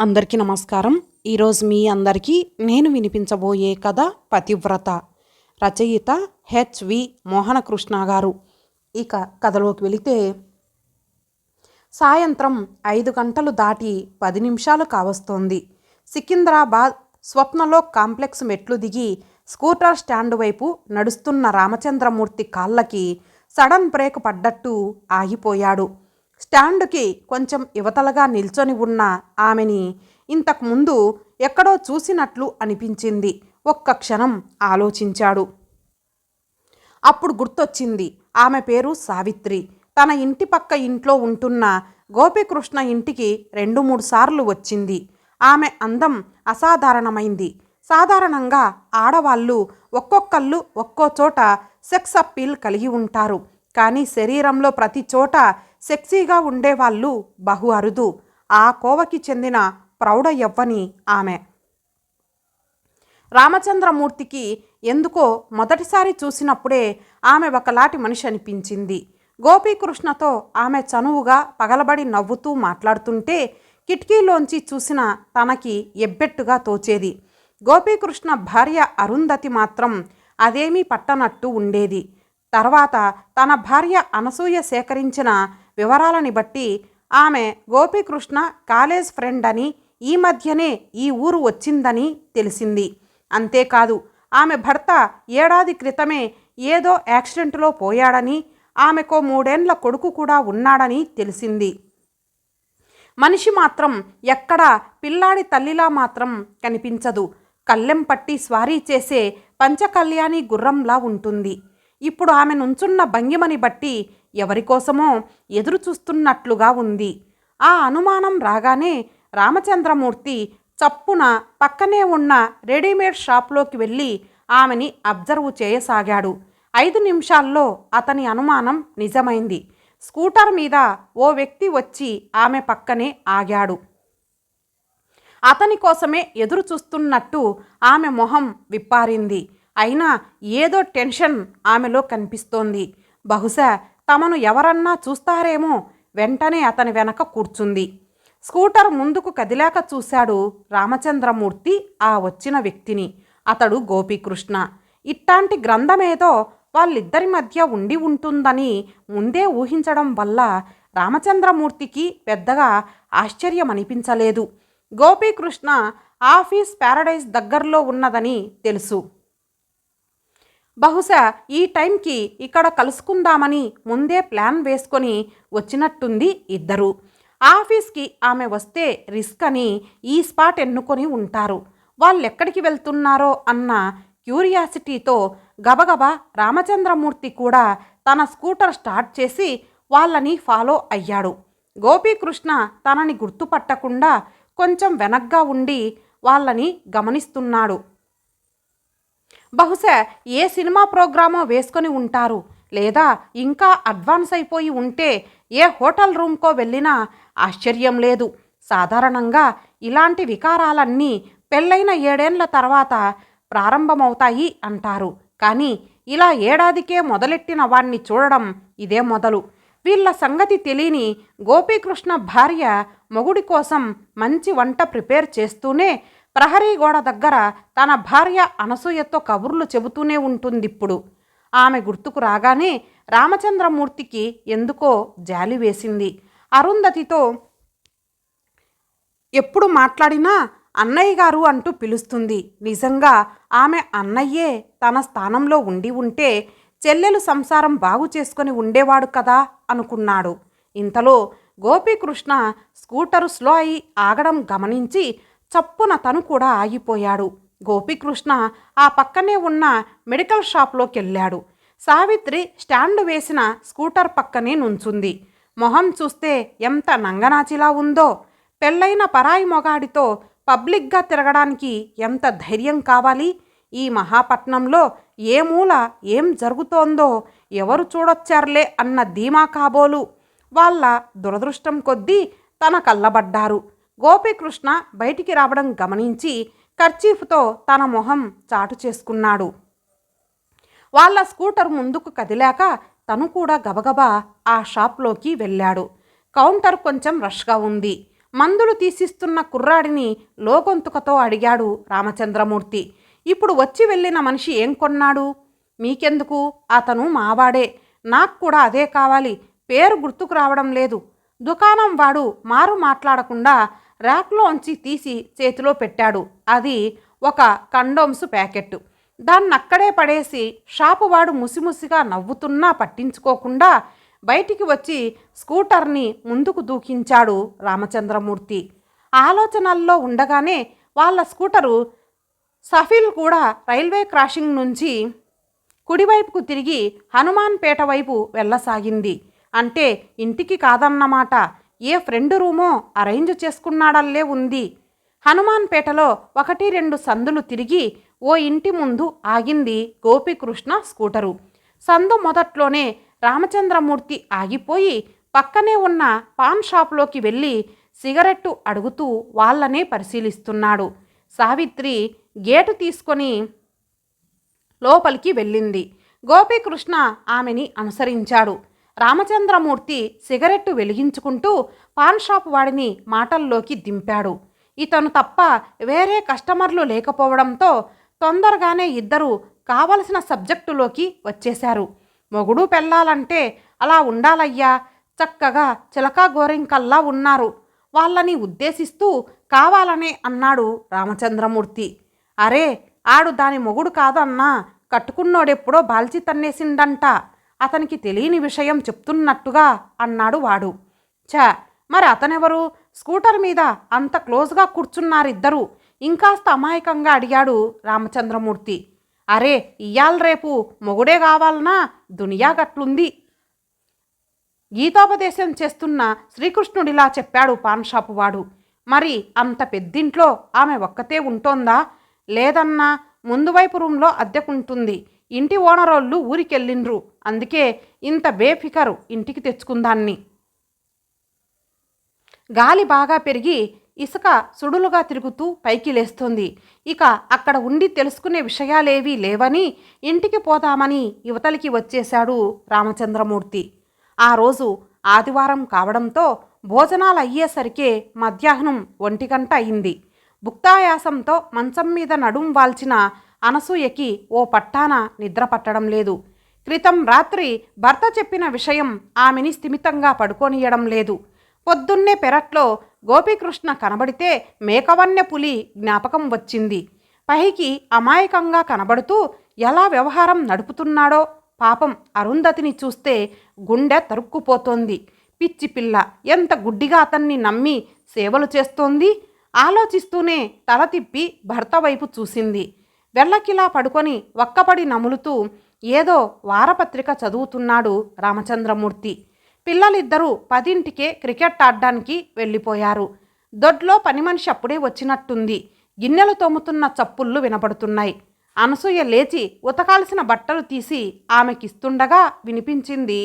అందరికీ నమస్కారం. ఈరోజు మీ అందరికీ నేను వినిపించబోయే కథ పతివ్రత. రచయిత హెచ్వి మోహనకృష్ణ గారు. ఇక కథలోకి వెళితే, సాయంత్రం 5 గంటలు దాటి 10 నిమిషాలు కావస్తోంది. సికింద్రాబాద్ స్వప్నలోక్ కాంప్లెక్స్ మెట్లు దిగి స్కూటర్ స్టాండ్ వైపు నడుస్తున్న రామచంద్రమూర్తి కాళ్ళకి సడన్ బ్రేక్ పడ్డట్టు ఆగిపోయాడు. స్టాండుకి కొంచెం ఇవతలగా నిల్చొని ఉన్న ఆమెని ఇంతకుముందు ఎక్కడో చూసినట్లు అనిపించింది. ఒక్క క్షణం ఆలోచించాడు. అప్పుడు గుర్తొచ్చింది, ఆమె పేరు సావిత్రి. తన ఇంటి పక్క ఇంట్లో ఉంటున్న గోపీకృష్ణ ఇంటికి 2-3 సార్లు వచ్చింది. ఆమె అందం అసాధారణమైంది. సాధారణంగా ఆడవాళ్ళు ఒక్కొక్కళ్ళు ఒక్కో చోట సెక్స్ అప్పీల్ కలిగి ఉంటారు. కానీ శరీరంలో ప్రతి చోట సెక్సీగా ఉండేవాళ్ళు బహు అరుదు. ఆ కోవకి చెందిన ప్రౌఢ యవ్వని ఆమె. రామచంద్రమూర్తికి ఎందుకో మొదటిసారి చూసినప్పుడే ఆమె ఒకలాంటి మనిషి అనిపించింది. గోపీకృష్ణతో ఆమె చనువుగా పగలబడి నవ్వుతూ మాట్లాడుతుంటే కిటికీలోంచి చూసిన తనకి ఎబ్బెట్టుగా తోచేది. గోపీకృష్ణ భార్య అరుంధతి మాత్రం అదేమీ పట్టనట్టు ఉండేది. తర్వాత తన భార్య అనసూయ సేకరించిన వివరాలని బట్టి ఆమె గోపీకృష్ణ కాలేజ్ ఫ్రెండ్ అని, ఈ మధ్యనే ఈ ఊరు వచ్చిందని తెలిసింది. అంతేకాదు, ఆమె భర్త ఏడాది క్రితమే ఏదో యాక్సిడెంట్లో పోయాడని, ఆమెకో 3 ఏళ్ల కొడుకు కూడా ఉన్నాడని తెలిసింది. మనిషి మాత్రం ఎక్కడా పిల్లాడి తల్లిలా మాత్రం కనిపించదు. కళ్ళెం పట్టి స్వారీ చేసే పంచకళ్యాణి గుర్రంలా ఉంటుంది. ఇప్పుడు ఆమె నుంచున్న భంగిమని బట్టి ఎవరికోసమో ఎదురు చూస్తున్నట్లుగా ఉంది. ఆ అనుమానం రాగానే రామచంద్రమూర్తి చప్పున పక్కనే ఉన్న రెడీమేడ్ షాప్లోకి వెళ్ళి ఆమెని అబ్జర్వ్ చేయసాగాడు. 5 నిమిషాల్లో అతని అనుమానం నిజమైంది. స్కూటర్ మీద ఓ వ్యక్తి వచ్చి ఆమె పక్కనే ఆగాడు. అతని కోసమే ఎదురు చూస్తున్నట్టు ఆమె మొహం విప్పారింది. అయినా ఏదో టెన్షన్ ఆమెలో కనిపిస్తోంది. బహుశా తమను ఎవరన్నా చూస్తారేమో. వెంటనే అతని వెనక కూర్చుంది. స్కూటర్ ముందుకు కదిలాక చూశాడు రామచంద్రమూర్తి ఆ వచ్చిన వ్యక్తిని. అతడు గోపీకృష్ణ. ఇట్టాంటి గ్రంథమేదో వాళ్ళిద్దరి మధ్య ఉండి ఉంటుందని ముందే ఊహించడం వల్ల రామచంద్రమూర్తికి పెద్దగా ఆశ్చర్యం అనిపించలేదు. గోపీకృష్ణ ఆఫీస్ ప్యారడైజ్ దగ్గరలో ఉన్నదని తెలుసు. బహుశా ఈ టైంకి ఇక్కడ కలుసుకుందామని ముందే ప్లాన్ వేసుకొని వచ్చినట్టుంది ఇద్దరు. ఆఫీస్కి ఆమె వస్తే రిస్క్ అని ఈ స్పాట్ ఎన్నుకొని ఉంటారు. వాళ్ళెక్కడికి వెళ్తున్నారో అన్న క్యూరియాసిటీతో గబగబా రామచంద్రమూర్తి కూడా తన స్కూటర్ స్టార్ట్ చేసి వాళ్ళని ఫాలో అయ్యాడు. గోపీకృష్ణ తనని గుర్తుపట్టకుండా కొంచెం వెనగ్గా ఉండి వాళ్ళని గమనిస్తున్నాడు. బహుశా ఏ సినిమా ప్రోగ్రామో వేసుకొని ఉంటారు, లేదా ఇంకా అడ్వాన్స్ అయిపోయి ఉంటే ఏ హోటల్ రూమ్కో వెళ్ళినా ఆశ్చర్యం లేదు. సాధారణంగా ఇలాంటి వికారాలన్నీ పెళ్ళైన 7 ఏళ్ల తర్వాత ప్రారంభమవుతాయి అంటారు. కానీ ఇలా ఏడాదికే మొదలెట్టిన వాణ్ణి చూడడం ఇదే మొదలు. వీళ్ళ సంగతి తెలియని గోపీకృష్ణ భార్య మొగుడి కోసం మంచి వంట ప్రిపేర్ చేస్తూనే ప్రహరీ గోడ దగ్గర తన భార్య అనసూయతో కబుర్లు చెబుతూనే ఉంటుందిప్పుడు. ఆమె గుర్తుకు రాగానే రామచంద్రమూర్తికి ఎందుకో జాలి వేసింది. అరుంధతితో ఎప్పుడు మాట్లాడినా అన్నయ్య గారు అంటూ పిలుస్తుంది. నిజంగా ఆమె అన్నయ్యే తన స్థానంలో ఉండి ఉంటే చెల్లెలు సంసారం బాగు చేసుకొని ఉండేవాడు కదా అనుకున్నాడు. ఇంతలో గోపీకృష్ణ స్కూటరు స్లో అయి ఆగడం గమనించి చప్పున తను కూడా ఆగిపోయాడు. గోపీకృష్ణ ఆ పక్కనే ఉన్న మెడికల్ షాప్లోకి వెళ్ళాడు. సావిత్రి స్టాండ్ వేసిన స్కూటర్ పక్కనే నుంచుంది. మొహం చూస్తే ఎంత నంగనాచిలా ఉందో. పెళ్ళైన పరాయి మొగాడితో పబ్లిక్గా తిరగడానికి ఎంత ధైర్యం కావాలి. ఈ మహాపట్నంలో ఏ మూల ఏం జరుగుతోందో ఎవరు చూడొచ్చారులే అన్న ధీమా కాబోలు. వాళ్ళ దురదృష్టం కొద్దీ తన కళ్ళబడ్డారు. గోపీకృష్ణ బయటికి రావడం గమనించి కర్చీఫ్తో తన మొహం చాటు చేసుకున్నాడు. వాళ్ళ స్కూటర్ ముందుకు కదిలాక తను కూడా గబగబా ఆ షాప్లోకి వెళ్ళాడు. కౌంటర్ కొంచెం రష్గా ఉంది. మందులు తీసిస్తున్న కుర్రాడిని లోగొంతుకతో అడిగాడు రామచంద్రమూర్తి. ఇప్పుడు వచ్చి వెళ్ళిన మనిషి ఏం కొన్నాడు? మీకెందుకు, అతను మావాడే, నాకు కూడా అదే కావాలి, పేరు గుర్తుకు రావడం లేదు. దుకాణం వాడు మారు మాట్లాడకుండా ర్యాక్లోంచి తీసి చేతిలో పెట్టాడు. అది ఒక కండోమ్స్ ప్యాకెట్. దాన్నక్కడే పడేసి షాపువాడు ముసిముసిగా నవ్వుతున్నా పట్టించుకోకుండా బయటికి వచ్చి స్కూటర్ని ముందుకు దూకించాడు రామచంద్రమూర్తి. ఆలోచనల్లో ఉండగానే వాళ్ళ స్కూటరు సఫీల్ కూడా రైల్వే క్రాసింగ్ నుంచి కుడివైపుకు తిరిగి హనుమాన్పేట వైపు వెళ్ళసాగింది. అంటే ఇంటికి కాదన్నమాట, ఏ ఫ్రెండ్ రూమో అరేంజ్ చేసుకున్నాడల్లే ఉంది. హనుమాన్పేటలో 1-2 సందులు తిరిగి ఓ ఇంటి ముందు ఆగింది గోపీకృష్ణ స్కూటరు. సందు మొదట్లోనే రామచంద్రమూర్తి ఆగిపోయి పక్కనే ఉన్న పాన్ షాప్లోకి వెళ్ళి సిగరెట్టు అడుగుతూ వాళ్ళనే పరిశీలిస్తున్నాడు. సావిత్రి గేటు తీసుకొని లోపలికి వెళ్ళింది. గోపీకృష్ణ ఆమెని అనుసరించాడు. రామచంద్రమూర్తి సిగరెట్టు వెలిగించుకుంటూ పాన్ షాప్ వాడిని మాటల్లోకి దింపాడు. ఇతను తప్ప వేరే కస్టమర్లు లేకపోవడంతో తొందరగానే ఇద్దరు కావలసిన సబ్జెక్టులోకి వచ్చేశారు. మొగుడు పెళ్ళాలంటే అలా ఉండాలయ్యా, చక్కగా చిలకా గోరింకల్లా ఉన్నారు, వాళ్ళని ఉద్దేశిస్తూ కావాలనే అన్నాడు రామచంద్రమూర్తి. అరే, ఆడు దాని మొగుడు కాదన్నా, కట్టుకున్నోడెప్పుడో బాల్చి తన్నేసిందంట, అతనికి తెలియని విషయం చెప్తున్నట్టుగా అన్నాడు వాడు. ఛ, మరి అతనెవరు? స్కూటర్ మీద అంత క్లోజ్గా కూర్చున్నారిద్దరూ, ఇంకాస్త అమాయకంగా అడిగాడు రామచంద్రమూర్తి. అరే, ఇయ్యాల రేపు మొగుడే కావాలనా, దునియా గట్లుంది. గీతోపదేశం చేస్తున్న శ్రీకృష్ణుడిలా చెప్పాడు పాన్ షాపు వాడు. మరి అంత పెద్దింట్లో ఆమె ఒక్కతే ఉంటోందా? లేదన్నా, ముందువైపు రూంలో అద్దెకుంటుంది. ఇంటి ఓనరోళ్ళు ఊరికెళ్ళిండ్రు, అందుకే ఇంత బేఫికరు ఇంటికి తెచ్చుకుందాన్ని. గాలి బాగా పెరిగి ఇసుక సుడులుగా తిరుగుతూ పైకి లేస్తోంది. ఇక అక్కడ ఉండి తెలుసుకునే విషయాలేవీ లేవని ఇంటికి పోదామని యువతలికి వచ్చేశాడు రామచంద్రమూర్తి. ఆ రోజు ఆదివారం కావడంతో భోజనాలు అయ్యేసరికే మధ్యాహ్నం 1 గంట అయింది. భుక్తాయాసంతో మంచం మీద నడుం వాల్చిన అనసూయకి ఓ పట్టాన నిద్ర పట్టడం లేదు. క్రితం రాత్రి భర్త చెప్పిన విషయం ఆమెని స్థిమితంగా పడుకోనియడం లేదు. పొద్దున్నే పెరట్లో గోపీకృష్ణ కనబడితే మేకవన్నె పులి జ్ఞాపకం వచ్చింది. పైకి అమాయకంగా కనబడుతూ ఎలా వ్యవహారం నడుపుతున్నాడో పాపం అరుంధతిని చూస్తే గుండె తరుక్కుపోతోంది. పిచ్చి పిల్ల ఎంత గుడ్డిగా అతన్ని నమ్మి సేవలు చేస్తోంది. ఆలోచిస్తూనే తల తిప్పి భర్త వైపు చూసింది. వెల్లకిలా పడుకొని వక్కపడి నములుతూ ఏదో వారపత్రిక చదువుతున్నాడు రామచంద్రమూర్తి. పిల్లలిద్దరూ 10ంటికే క్రికెట్ ఆడ్డానికి వెళ్ళిపోయారు. దొడ్లో పని మనిషి అప్పుడే వచ్చినట్టుంది. గిన్నెలు తోముతున్న చప్పుళ్ళు వినపడుతున్నాయి. అనసూయ లేచి ఉతకాల్సిన బట్టలు తీసి ఆమెకిస్తుండగా వినిపించింది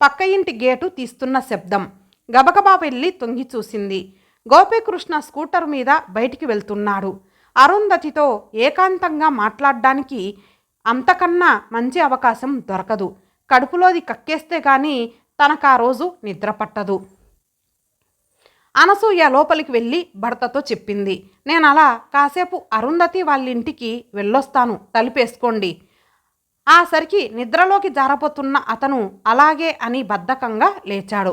పక్క ఇంటి గేటు తీస్తున్న శబ్దం. గబగబా వెళ్ళి తొంగి చూసింది. గోపీకృష్ణ స్కూటర్ మీద బయటికి వెళ్తున్నాడు. అరుంధతితో ఏకాంతంగా మాట్లాడడానికి అంతకన్నా మంచి అవకాశం దొరకదు. కడుపులోది కక్కేస్తే గాని తనకా రోజు నిద్ర పట్టదు. అనసూయ లోపలికి వెళ్ళి భర్తతో చెప్పింది, నేను అలా కాసేపు అరుంధతి వాళ్ళింటికి వెళ్ళొస్తాను, తలుపేసుకోండి. ఆ సరికి నిద్రలోకి జారపోతున్న అతను అలాగే అని బద్ధకంగా లేచాడు.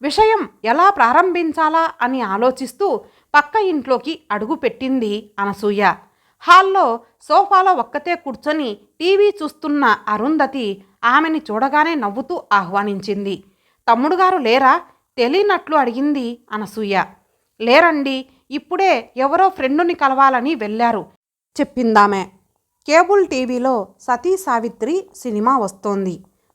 విషయం ఎలా ప్రారంభించాలా అని ఆలోచిస్తూ పక్క ఇంట్లోకి అడుగు పెట్టింది అనసూయ. హాల్లో సోఫాలో ఒక్కతే కూర్చొని టీవీ చూస్తున్న అరుంధతి ఆమెని చూడగానే నవ్వుతూ ఆహ్వానించింది. తమ్ముడుగారు లేరా? తెలియనట్లు అడిగింది అనసూయ. లేరండి, ఇప్పుడే ఎవరో ఫ్రెండుని కలవాలని వెళ్ళారు చెప్పిందామె. కేబుల్ టీవీలో సతీ సావిత్రి సినిమా వస్తోంది.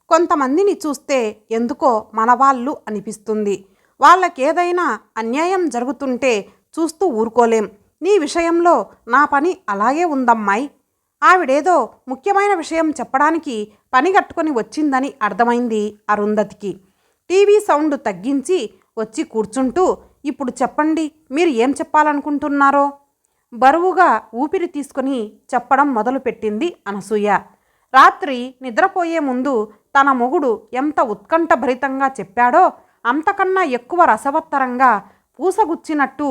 కొంతమందిని చూస్తే ఎందుకో మనవాళ్ళు అనిపిస్తుంది. వాళ్ళకేదైనా అన్యాయం జరుగుతుంటే చూస్తూ ఊరుకోలేం. నీ విషయంలో నా పని అలాగే ఉందమ్మాయి. ఆవిడేదో ముఖ్యమైన విషయం చెప్పడానికి పని కట్టుకొని వచ్చిందని అర్థమైంది అరుంధతికి. టీవీ సౌండ్ తగ్గించి వచ్చి కూర్చుంటూ, ఇప్పుడు చెప్పండి, మీరు ఏం చెప్పాలనుకుంటున్నారో బరువుగా ఊపిరి తీసుకుని చెప్పడం మొదలుపెట్టింది అనసూయ. రాత్రి నిద్రపోయే ముందు తన మొగుడు ఎంత ఉత్కంఠభరితంగా చెప్పాడో అంతకన్నా ఎక్కువ రసవత్తరంగా పూసగుచ్చినట్టు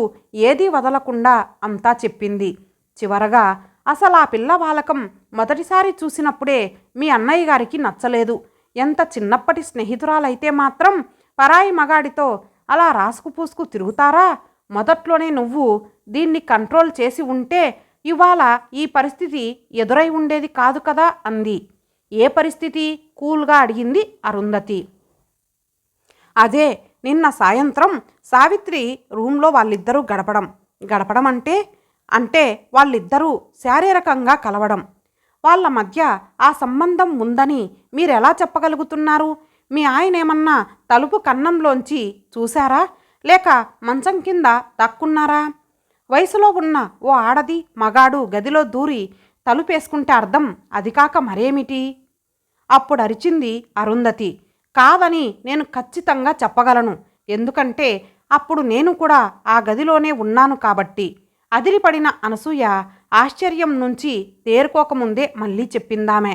ఏదీ వదలకుండా అంతా చెప్పింది. చివరగా అసలు ఆ పిల్ల బాలకం మొదటిసారి చూసినప్పుడే మీ అన్నయ్య గారికి నచ్చలేదు. ఎంత చిన్నప్పటి స్నేహితురాలైతే మాత్రం పరాయి మగాడితో అలా రాసుకు పూసుకు తిరుగుతారా? మొదట్లోనే నువ్వు దీన్ని కంట్రోల్ చేసి ఉంటే ఇవాళ ఈ పరిస్థితి ఎదురై ఉండేది కాదు కదా అంది. ఏ పరిస్థితి? కూల్గా అడిగింది అరుంధతి. అదే నిన్న సాయంత్రం సావిత్రి రూమ్లో వాళ్ళిద్దరూ గడపడం అంటే వాళ్ళిద్దరూ శారీరకంగా కలవడం. వాళ్ళ మధ్య ఆ సంబంధం ఉందని మీరెలా చెప్పగలుగుతున్నారు? మీ ఆయనేమన్నా తలుపు కన్నంలోంచి చూశారా? లేక మంచం కింద దక్కున్నారా? వయసులో ఉన్న ఓ ఆడది మగాడు గదిలో దూరి తలుపేసుకుంటే అర్థం అది కాక మరేమిటి? అప్పుడు అరిచింది అరుంధతి. కాదని నేను ఖచ్చితంగా చెప్పగలను. ఎందుకంటే అప్పుడు నేను కూడా ఆ గదిలోనే ఉన్నాను కాబట్టి. అదిరిపడిన అనసూయ ఆశ్చర్యం నుంచి తేరుకోకముందే మళ్ళీ చెప్పిందామె.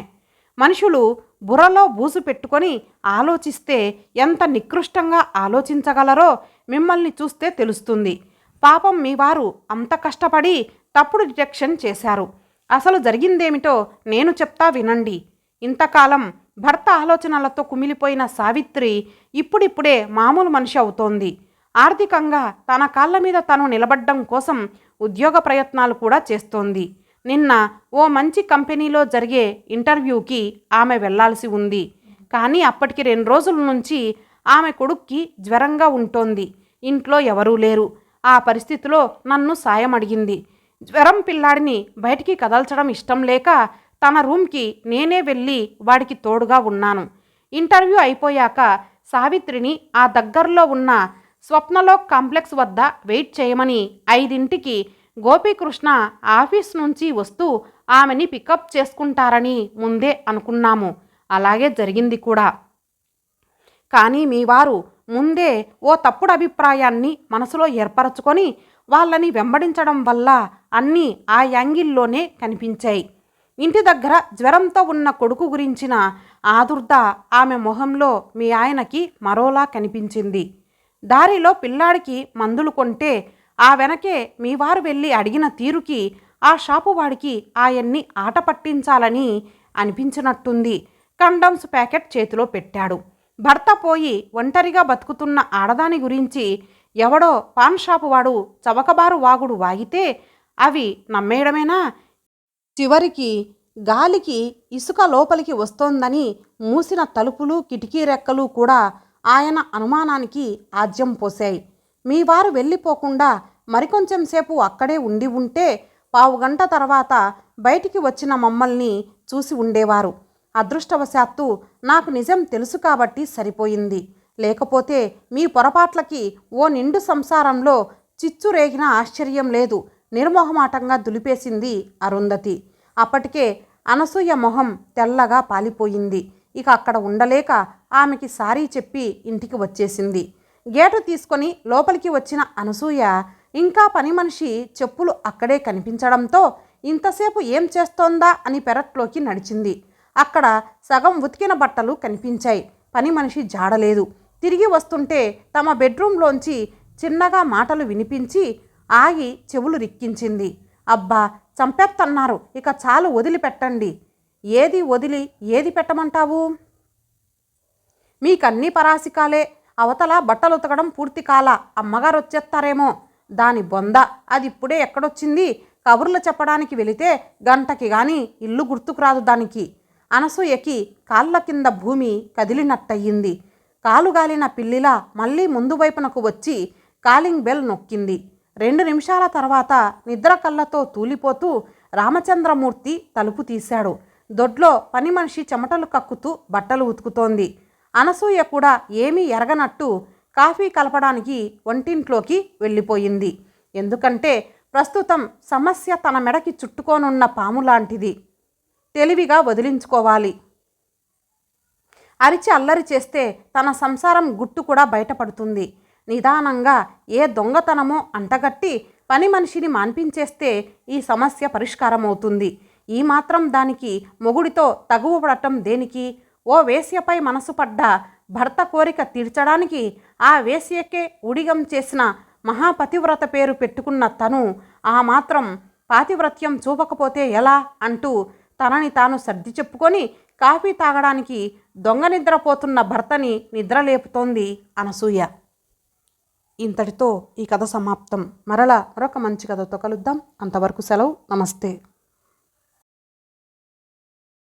మనుషులు బుర్రలో బూసు పెట్టుకొని ఆలోచిస్తే ఎంత నికృష్టంగా ఆలోచించగలరో మిమ్మల్ని చూస్తే తెలుస్తుంది. పాపం మీ వారు అంత కష్టపడి తప్పుడు డిటెక్షన్ చేశారు. అసలు జరిగిందేమిటో నేను చెప్తా వినండి. ఇంతకాలం భర్త ఆలోచనలతో కుమిలిపోయిన సావిత్రి ఇప్పుడిప్పుడే మామూలు మనిషి అవుతోంది. ఆర్థికంగా తన కాళ్ళ మీద తను నిలబడ్డం కోసం ఉద్యోగ ప్రయత్నాలు కూడా చేస్తోంది. నిన్న ఓ మంచి కంపెనీలో జరిగే ఇంటర్వ్యూకి ఆమె వెళ్లాల్సి ఉంది. కానీ అప్పటికి 2 రోజుల నుంచి ఆమె కొడుక్కి జ్వరంగా ఉంటోంది. ఇంట్లో ఎవరూ లేరు. ఆ పరిస్థితిలో నన్ను సాయం అడిగింది. జ్వరం పిల్లాడిని బయటికి కదల్చడం ఇష్టం లేక తన రూమ్కి నేనే వెళ్ళి వాడికి తోడుగా ఉన్నాను. ఇంటర్వ్యూ అయిపోయాక సావిత్రిని ఆ దగ్గరలో ఉన్న స్వప్నలోక్ కాంప్లెక్స్ వద్ద వెయిట్ చేయమని 5ంటికి గోపీకృష్ణ ఆఫీస్ నుంచి వస్తూ ఆమెని పికప్ చేసుకుంటారని ముందే అనుకున్నాము. అలాగే జరిగింది కూడా. కానీ మీ వారు ముందే ఓ తప్పుడు అభిప్రాయాన్ని మనసులో ఏర్పరచుకొని వాళ్ళని వెంబడించడం వల్ల అన్నీ ఆ యాంగిల్లోనే కనిపించాయి. ఇంటి దగ్గర జ్వరంతో ఉన్న కొడుకు గురించిన ఆదుర్ద ఆమె మొహంలో మీ ఆయనకి మరోలా కనిపించింది. దారిలో పిల్లాడికి మందులు కొంటే ఆ వెనకే మీ వారు వెళ్ళి అడిగిన తీరుకి ఆ షాపు వాడికి ఆయన్ని ఆట పట్టించాలని అనిపించినట్టుంది. కండమ్స్ ప్యాకెట్ చేతిలో పెట్టాడు. భర్త పోయి ఒంటరిగా బతుకుతున్న ఆడదాని గురించి ఎవడో పాన్ షాపు వాడు చవకబారు వాగుడు వాగితే అవి నమ్మేయడమేనా? చివరికి గాలికి ఇసుక లోపలికి వస్తోందని మూసిన తలుపులు కిటికీ రెక్కలు కూడా ఆయన అనుమానానికి ఆజ్యం పోశాయి. మీ వారు వెళ్ళిపోకుండా మరికొంచెం సేపు అక్కడే ఉండి ఉంటే పావుగంట తర్వాత బయటికి వచ్చిన మమ్మల్ని చూసి ఉండేవారు. అదృష్టవశాత్తు నాకు నిజం తెలుసు కాబట్టి సరిపోయింది. లేకపోతే మీ పొరపాట్లకి ఓ నిండు సంసారంలో చిచ్చు రేగిన ఆశ్చర్యం లేదు. నిర్మోహమాటంగా దులిపేసింది అరుంధతి. అప్పటికే అనసూయ మొహం తెల్లగా పాలిపోయింది. ఇక అక్కడ ఉండలేక ఆమెకి సారీ చెప్పి ఇంటికి వచ్చేసింది. గేటు తీసుకొని లోపలికి వచ్చిన అనసూయ ఇంకా పని మనిషి చెప్పులు అక్కడే కనిపించడంతో ఇంతసేపు ఏం చేస్తోందా అని పెరట్లోకి నడిచింది. అక్కడ సగం ఉతికిన బట్టలు కనిపించాయి. పని మనిషి జాడలేదు. తిరిగి వస్తుంటే తమ బెడ్రూమ్లోంచి చిన్నగా మాటలు వినిపించి ఆగి చెవులు రిక్కించింది. అబ్బా చంపేత్తన్నారు, ఇక చాలు వదిలిపెట్టండి. ఏది వదిలి ఏది పెట్టమంటావు? మీకన్నీ పరాసికాలే. అవతల బట్టలు ఉతకడం పూర్తి కాల, అమ్మగారు వచ్చేస్తారేమో. దాని బొంద, అది ఇప్పుడే ఎక్కడొచ్చింది? కబుర్లు చెప్పడానికి వెళితే గంటకి గాని ఇల్లు గుర్తుకు రాదు దానికి. అనసూయకి కాళ్ళ కింద భూమి కదిలినట్టయింది. కాలుగాలిన పిల్లిలా మళ్ళీ ముందు వైపునకు వచ్చి కాలింగ్ బెల్ నొక్కింది. 2 నిమిషాల తర్వాత నిద్ర కళ్ళతో తూలిపోతూ రామచంద్రమూర్తి తలుపు తీశాడు. దొడ్లో పని మనిషి చెమటలు కక్కుతూ బట్టలు ఉతుకుతోంది. అనసూయ కూడా ఏమీ ఎరగనట్టు కాఫీ కలపడానికి వంటింట్లోకి వెళ్ళిపోయింది. ఎందుకంటే ప్రస్తుతం సమస్య తన మెడకి చుట్టుకోనున్న పాము లాంటిది. తెలివిగా వదిలించుకోవాలి. అరిచి అల్లరి చేస్తే తన సంసారం గుట్టు కూడా బయటపడుతుంది. నిదానంగా ఏ దొంగతనమో అంటగట్టి పని మనిషిని మాన్పించేస్తే ఈ సమస్య పరిష్కారం అవుతుంది. ఈ మాత్రం దానికి మొగుడితో తగువ పడటం దేనికి? ఓ వేశ్యపై మనసు పడ్డ భర్త కోరిక తీర్చడానికి ఆ వేశ్యకే ఉడిగం చేసిన మహాపతివ్రత పేరు పెట్టుకున్న తను ఆ మాత్రం పాతివ్రత్యం చూపకపోతే ఎలా అంటూ తనని తాను సర్ది చెప్పుకొని కాఫీ తాగడానికి దొంగ నిద్రపోతున్న భర్తని నిద్రలేపుతోంది అనసూయ. ఇంతటితో ఈ కథ సమాప్తం. మరలా మరొక మంచి కథతో కలుద్దాం. అంతవరకు సెలవు. నమస్తే.